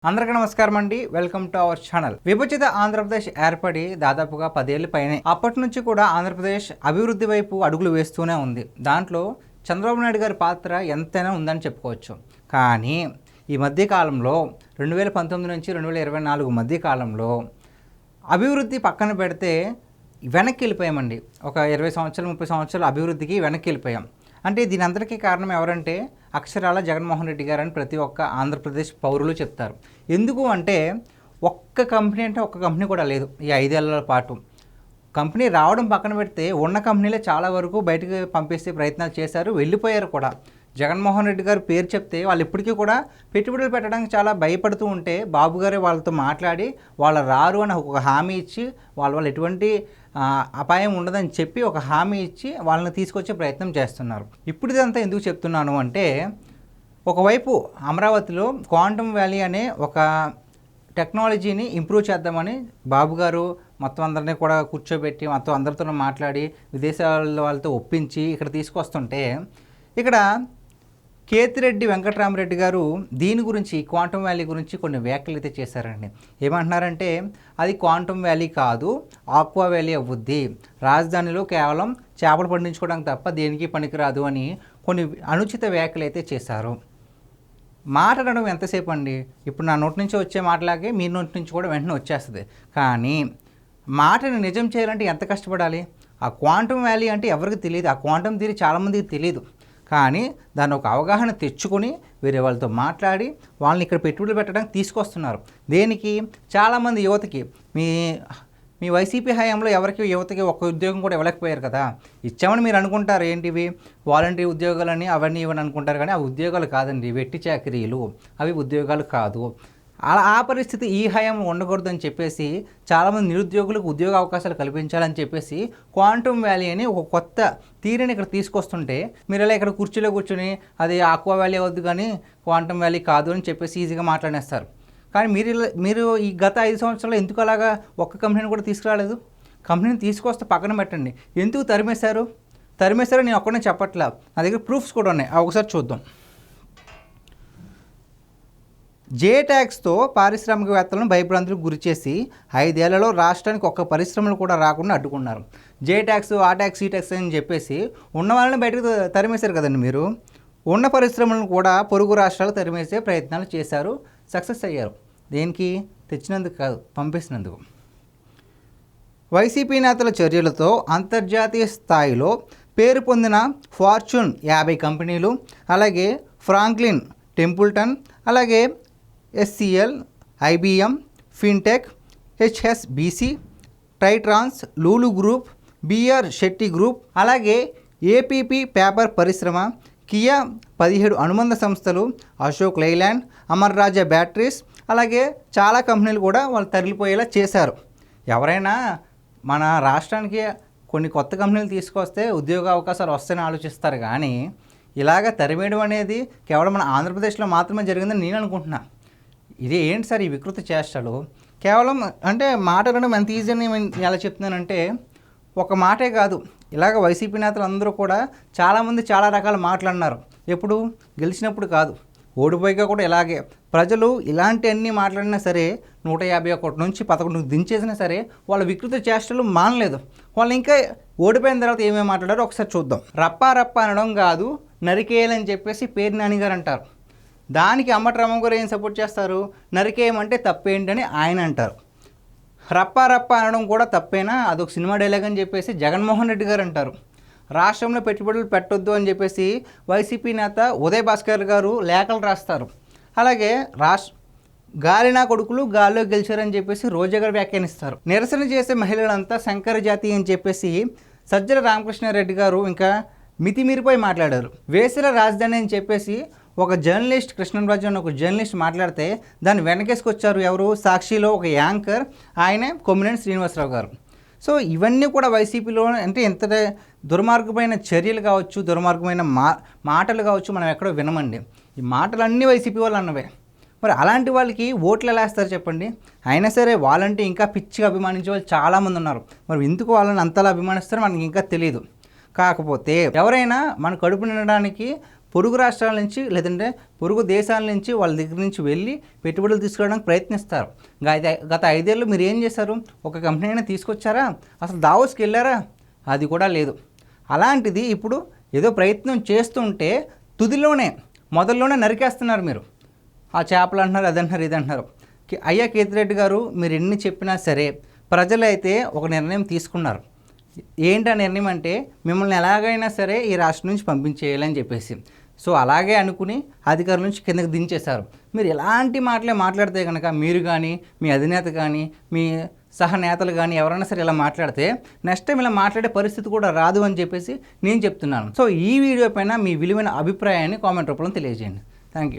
అందరికీ నమస్కారం అండి. Welcome to our channel. విభజిత Andhra Pradesh ఏర్పడి దాదాపుగా 10 ఏళ్ల పైనే. అప్పటి నుంచి కూడా ఆంధ్రప్రదేశ్ అభివృద్ధి వైపు అడుగులు వేస్తూనే ఉంది. దాంట్లో చంద్రబాబు నాయుడు గారి పాత్ర ఎంతైనా ఉందని చెప్పుకోవచ్చు. కానీ ఈ మధ్య కాలంలో 2019 నుంచి 2024 మధ్య కాలంలో అభివృద్ధి పక్కన పెడితే వెనక్కి వెళ్ళిపోయామండి. ఒక 20 సంవత్సరాలు 30 సంవత్సరాల అభివృద్ధికి వెనక్కి వెళ్ళిపోయాం. అంటే దీని అందరికీ కారణం ఎవరంటే అక్షరాల జగన్మోహన్ రెడ్డి గారు అని ప్రతి ఒక్క ఆంధ్రప్రదేశ్ పౌరులు చెప్తారు. ఎందుకు అంటే ఒక్క కంపెనీ అంటే ఒక్క కంపెనీ కూడా లేదు ఈ 5 ఏళ్ల పాటు. కంపెనీ రావడం పక్కన పెడితే ఉన్న కంపెనీలే చాలా వరకు బయటకు పంపిస్తే ప్రయత్నాలు చేశారు, వెళ్ళిపోయారు కూడా. జగన్మోహన్ రెడ్డి గారు పేరు చెప్తే వాళ్ళు ఇప్పటికీ కూడా పెట్టుబడులు పెట్టడానికి చాలా భయపడుతూ ఉంటే బాబు గారే వాళ్ళతో మాట్లాడి వాళ్ళు రారు అని ఒక హామీ ఇచ్చి వాళ్ళు ఎటువంటి అపాయం ఉండదని చెప్పి ఒక హామీ ఇచ్చి వాళ్ళని తీసుకొచ్చే ప్రయత్నం చేస్తున్నారు. ఇప్పుడు ఇదంతా ఎందుకు చెప్తున్నాను అంటే ఒకవైపు అమరావతిలో క్వాంటమ్ వ్యాలీ అనే ఒక టెక్నాలజీని ఇంప్రూవ్ చేద్దామని బాబు గారు మొత్తం అందరినీ కూడా కూర్చోబెట్టి మొత్తం అందరితో మాట్లాడి విదేశాల వాళ్ళతో ఒప్పించి ఇక్కడ తీసుకొస్తుంటే ఇక్కడ కేతిరెడ్డి వెంకటరామరెడ్డి గారు దీని గురించి క్వాంటమ్ వ్యాలీ గురించి కొన్ని వ్యాఖ్యలు అయితే చేశారండి. ఏమంటున్నారంటే అది క్వాంటమ్ వ్యాలీ కాదు, ఆక్వా వ్యాలీ అవుద్ది, రాజధానిలో కేవలం చేపలు పండించుకోవడానికి తప్ప దేనికి పనికిరాదు అని కొన్ని అనుచిత వ్యాఖ్యలు అయితే చేశారు. మాట్లాడడం ఎంతసేపు అండి? ఇప్పుడు నా నోటి నుంచి వచ్చే మాటలాగే మీ నోటి నుంచి కూడా వెంటనే వచ్చేస్తుంది. కానీ మాటని నిజం చేయాలంటే ఎంత కష్టపడాలి? ఆ క్వాంటమ్ వ్యాలీ అంటే ఎవరికి తెలియదు, ఆ క్వాంటమ్ థియరీ చాలామందికి తెలియదు. కానీ దాన్ని ఒక అవగాహన తెచ్చుకొని వేరే వాళ్ళతో మాట్లాడి వాళ్ళని ఇక్కడ పెట్టుబడులు పెట్టడానికి తీసుకొస్తున్నారు. దేనికి? చాలామంది యువతకి మీ వైసీపీ హయాంలో ఎవరికి యువతకి ఒక్క ఉద్యోగం కూడా ఇవ్వలేకపోయారు కదా. ఇచ్చామని మీరు అనుకుంటారు, ఏంటివి వాలంటీర్ ఉద్యోగాలని అవన్నీ ఇవన్నీ అనుకుంటారు. కానీ ఆ ఉద్యోగాలు కాదండి, వెట్టి చాకరీలు, అవి ఉద్యోగాలు కాదు. అలా ఆ పరిస్థితి ఈ హయాంలో ఉండకూడదని చెప్పేసి చాలామంది నిరుద్యోగులకు ఉద్యోగ అవకాశాలు కల్పించాలని చెప్పేసి క్వాంటమ్ వ్యాలీ అని ఒక కొత్త థియరీని ఇక్కడ తీసుకొస్తుంటే మీరు ఇలా ఇక్కడ కుర్చీలో కూర్చొని అది ఆక్వా వ్యాలీ అవద్దు కానీ క్వాంటమ్ వ్యాలీ కాదు అని చెప్పేసి ఈజీగా మాట్లాడేస్తారు. కానీ మీరు ఈ గత 5 సంవత్సరాలు ఎందుకు అలాగా ఒక్క కంపెనీని కూడా తీసుకురాలేదు? కంపెనీని తీసుకొస్తే పక్కన పెట్టండి, ఎందుకు తరిమేశారో నేను ఒక్కడే చెప్పట్లా, నా దగ్గర ప్రూఫ్స్ కూడా ఉన్నాయి. ఒకసారి చూద్దాం. జే ట్యాక్స్తో పారిశ్రామికవేత్తలను భయభ్రాంతులకు గురిచేసి 5 ఏళ్లలో రాష్ట్రానికి ఒక్క పరిశ్రమలు కూడా రాకుండా అడ్డుకున్నారు. జే ట్యాక్స్, ఆ ట్యాక్స్, ఈ ట్యాక్స్ అని చెప్పేసి ఉన్న వాళ్ళని బయటకు తరిమేశారు కదండి. మీరు ఉన్న పరిశ్రమలను కూడా పొరుగు రాష్ట్రాలు తరిమేసే ప్రయత్నాలు చేశారు, సక్సెస్ అయ్యారు. దేనికి? తెచ్చినందుకు కాదు, పంపేసినందుకు. వైసీపీ నేతల చర్యలతో అంతర్జాతీయ స్థాయిలో పేరు పొందిన ఫార్చ్యూన్ 50 కంపెనీలు, అలాగే ఫ్రాంక్లిన్ టెంపుల్టన్, అలాగే SCL, IBM, ఫిన్టెక్, HSBC, ట్రైట్రాన్స్, Lulu group, BR Shetty group, అలాగే APP పేపర్ పరిశ్రమ, కియా 17 అనుబంధ సంస్థలు, అశోక్ లైలాండ్, అమర్ రాజా బ్యాటరీస్, అలాగే చాలా కంపెనీలు కూడా వాళ్ళు తరలిపోయేలా చేశారు. ఎవరైనా మన రాష్ట్రానికి కొన్ని కొత్త కంపెనీలు తీసుకొస్తే ఉద్యోగ అవకాశాలు వస్తాయని ఆలోచిస్తారు. కానీ ఇలాగ తరిమేయడం అనేది కేవలం మన ఆంధ్రప్రదేశ్లో మాత్రమే జరిగిందని నేను అనుకుంటున్నా. ఇది ఏంటి సార్ ఈ వికృత చేష్టలు? కేవలం అంటే మాట్లాడడం ఎంత ఈజీ అని ఎలా చెప్తున్నానంటే ఒక మాటే కాదు, ఇలాగ వైసీపీ నేతలు అందరూ కూడా చాలామంది చాలా రకాల మాట్లాడినారు. ఎప్పుడు? గెలిచినప్పుడు కాదు, ఓడిపోయాక కూడా ఇలాగే. ప్రజలు ఇలాంటి అన్నీ మాట్లాడినా సరే 151 నుంచి 11 దించేసినా సరే వాళ్ళ వికృత చేష్టలు మానలేదు. వాళ్ళు ఇంకా ఓడిపోయిన తర్వాత ఏమేమి మాట్లాడారో ఒకసారి చూద్దాం. రప్పా అనడం కాదు, నరికేయాలని చెప్పేసి పేరు నాని గారు అంటారు. దానికి అంబటి రామయ్య గారు ఏం సపోర్ట్ చేస్తారు? నరికేయమంటే తప్పేంటని ఆయన అంటారు. రప్పా అనడం కూడా తప్పేనా, అదొక సినిమా డైలాగ్ అని చెప్పేసి జగన్మోహన్ రెడ్డి గారు అంటారు. రాష్ట్రంలో పెట్టుబడులు పెట్టొద్దు అని చెప్పేసి వైసీపీ నేత ఉదయ్ భాస్కర్ గారు లేఖలు రాస్తారు. అలాగే గాలినా కొడుకులు గాల్లో గెలిచారని చెప్పేసి రోజా గారు వ్యాఖ్యానిస్తారు. నిరసన చేసే మహిళలంతా శంకర జాతి అని చెప్పేసి సజ్జల రామకృష్ణారెడ్డి గారు ఇంకా మితిమీరిపోయి మాట్లాడారు. వేసర రాజధాని అని చెప్పేసి ఒక జర్నలిస్ట్ కృష్ణరాజు అని ఒక జర్నలిస్ట్ మాట్లాడితే దాన్ని వెనకేసుకొచ్చారు ఎవరు? సాక్షిలో ఒక యాంకర్, ఆయనే కొమ్మినేని శ్రీనివాసరావు గారు. సో ఇవన్నీ కూడా వైసీపీలో అంటే ఎంత దుర్మార్గమైన చర్యలు కావచ్చు, దుర్మార్గమైన మాటలు కావచ్చు మనం ఎక్కడో వినమండి. ఈ మాటలన్నీ వైసీపీ వాళ్ళు అన్నవే. మరి అలాంటి వాళ్ళకి ఓట్లు ఎలా వేస్తారు చెప్పండి? అయినా సరే వాళ్ళంటే ఇంకా పిచ్చిగా అభిమానించే వాళ్ళు చాలామంది ఉన్నారు. మరి ఎందుకు వాళ్ళని అంతలా అభిమానిస్తారో మనకి ఇంకా తెలియదు. కాకపోతే ఎవరైనా మన కడుపు నిండడానికి పొరుగు రాష్ట్రాల నుంచి లేదంటే పొరుగు దేశాల నుంచి వాళ్ళ దగ్గర నుంచి వెళ్ళి పెట్టుబడులు తీసుకోవడానికి ప్రయత్నిస్తారు. గత 5 ఏళ్ళు మీరు ఏం చేశారు? ఒక కంపెనీ అయినా తీసుకొచ్చారా? అసలు దావోస్కి వెళ్ళారా? అది కూడా లేదు. అలాంటిది ఇప్పుడు ఏదో ప్రయత్నం చేస్తుంటే మొదల్లోనే నరికేస్తున్నారు మీరు. ఆ చేపలు అంటున్నారు, అది అంటున్నారు, ఇది అంటున్నారు. అయ్యా కేతిరెడ్డి గారు, మీరు ఎన్ని చెప్పినా సరే ప్రజలైతే ఒక నిర్ణయం తీసుకున్నారు. ఏంటి ఆ నిర్ణయం అంటే మిమ్మల్ని ఎలాగైనా సరే ఈ రాష్ట్రం నుంచి పంపించేయాలని చెప్పేసి. సో అలాగే అనుకుని అధికారుల నుంచి కిందకి దించేశారు. మీరు ఎలాంటి మాటలే మాట్లాడితే కనుక మీరు కానీ, మీ అధినేత కానీ, మీ సహనేతలు కానీ ఎవరైనా సరే ఇలా మాట్లాడితే నెక్స్ట్ టైం ఇలా మాట్లాడే పరిస్థితి కూడా రాదు అని చెప్పేసి నేను చెప్తున్నాను. సో ఈ వీడియో పైన మీ విలువైన అభిప్రాయాన్ని కామెంట్ రూపంలో తెలియజేయండి. Thank you.